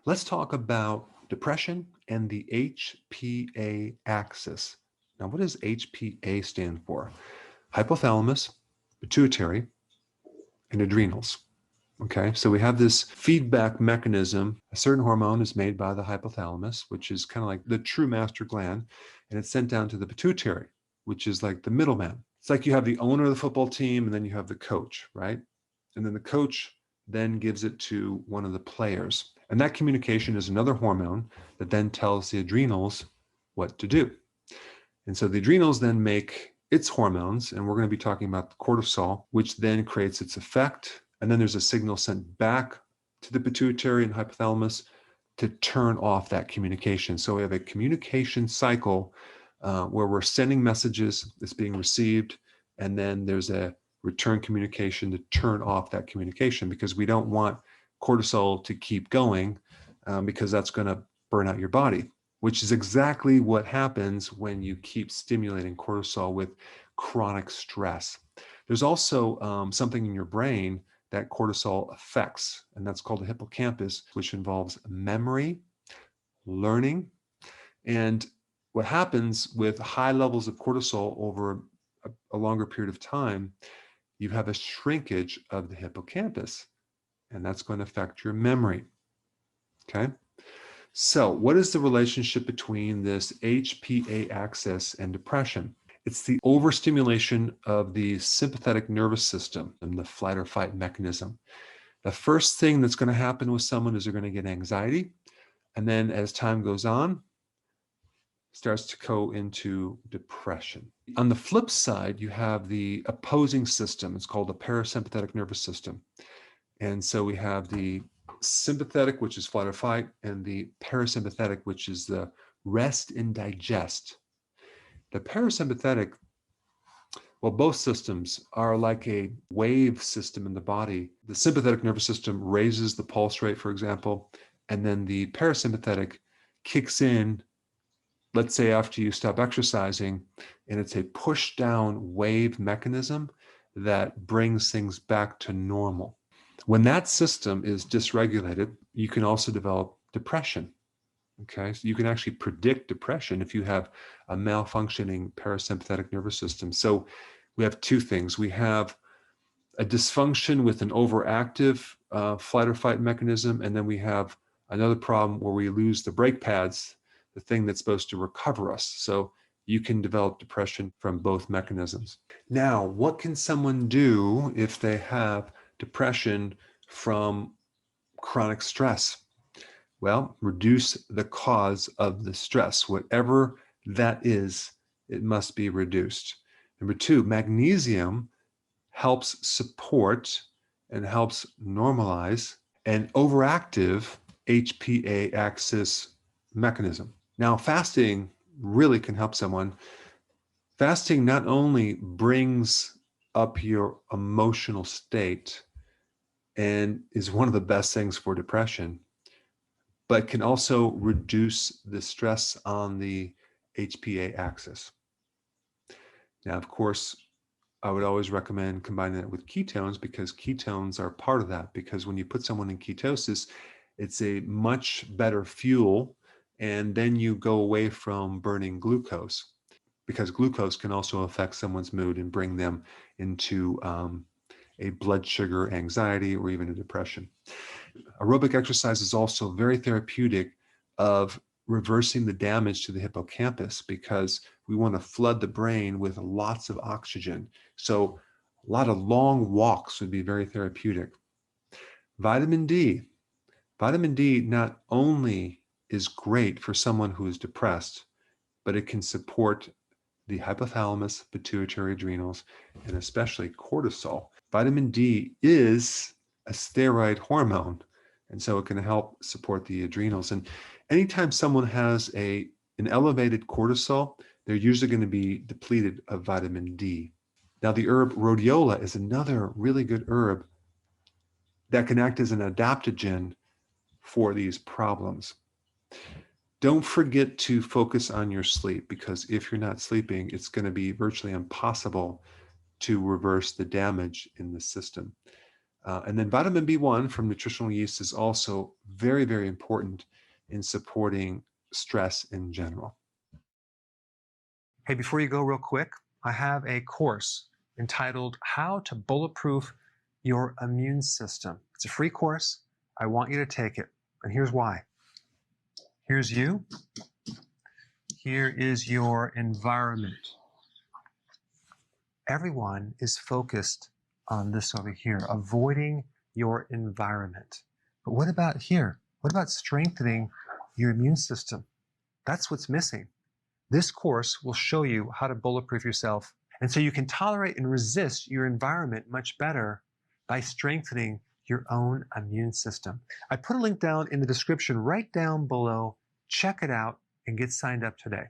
Let's talk about depression and the HPA axis. Now, what does HPA stand for? Hypothalamus, pituitary, and adrenals. Okay, so we have this feedback mechanism. A certain hormone is made by the hypothalamus, which is kind of like the true master gland, and it's sent down to the pituitary, which is like the middleman. It's like you have the owner of the football team, and then you have the coach, right? And then the coach then gives it to one of the players. And that communication is another hormone that then tells the adrenals what to do. And so the adrenals then make its hormones, and we're going to be talking about cortisol, which then creates its effect. And then there's a signal sent back to the pituitary and hypothalamus to turn off that communication. So we have a communication cycle where we're sending messages that's being received, and then there's a return communication to turn off that communication, because we don't want cortisol to keep going because that's going to burn out your body, which is exactly what happens when you keep stimulating cortisol with chronic stress. There's also something in your brain that cortisol affects, and that's called the hippocampus, which involves memory, learning. And what happens with high levels of cortisol over a longer period of time, you have a shrinkage of the hippocampus, and that's going to affect your memory. Okay? So what is the relationship between this HPA axis and depression? It's the overstimulation of the sympathetic nervous system and the flight or fight mechanism. The first thing that's going to happen with someone is they're going to get anxiety. And then as time goes on, starts to go into depression. On the flip side, you have the opposing system. It's called the parasympathetic nervous system. And so we have the sympathetic, which is flight or fight, and the parasympathetic, which is the rest and digest. The parasympathetic, well, both systems are like a wave system in the body. The sympathetic nervous system raises the pulse rate, for example, and then the parasympathetic kicks in, let's say after you stop exercising, and it's a push down wave mechanism that brings things back to normal. When that system is dysregulated, you can also develop depression. Okay, so you can actually predict depression if you have a malfunctioning parasympathetic nervous system. So we have two things. We have a dysfunction with an overactive flight or fight mechanism, and then we have another problem where we lose the brake pads, the thing that's supposed to recover us. So you can develop depression from both mechanisms. Now, what can someone do if they have depression from chronic stress? Well, reduce the cause of the stress. Whatever that is, it must be reduced. Number two, magnesium helps support and helps normalize an overactive HPA axis mechanism. Now, fasting really can help someone. Fasting not only brings up your emotional state and is one of the best things for depression, but can also reduce the stress on the HPA axis. Now, of course, I would always recommend combining it with ketones, because ketones are part of that. Because when you put someone in ketosis, it's a much better fuel, and then you go away from burning glucose, because glucose can also affect someone's mood and bring them into a blood sugar anxiety or even a depression. Aerobic exercise is also very therapeutic of reversing the damage to the hippocampus, because we want to flood the brain with lots of oxygen. So a lot of long walks would be very therapeutic. Vitamin D. Vitamin D not only is great for someone who is depressed, but it can support the hypothalamus, pituitary, adrenals, and especially cortisol. Vitamin D is a steroid hormone, and so it can help support the adrenals. And anytime someone has an elevated cortisol, they're usually going to be depleted of vitamin D. Now, the herb rhodiola is another really good herb that can act as an adaptogen for these problems. Don't forget to focus on your sleep, because if you're not sleeping, it's going to be virtually impossible to reverse the damage in the system. And then vitamin B1 from nutritional yeast is also very, very important in supporting stress in general. Hey, before you go real quick, I have a course entitled How to Bulletproof Your Immune System. It's a free course. I want you to take it. And here's why. Here's you. Here is your environment. Everyone is focused on this over here, avoiding your environment. But what about here? What about strengthening your immune system? That's what's missing. This course will show you how to bulletproof yourself, and so you can tolerate and resist your environment much better by strengthening your own immune system. I put a link down in the description right down below. Check it out and get signed up today.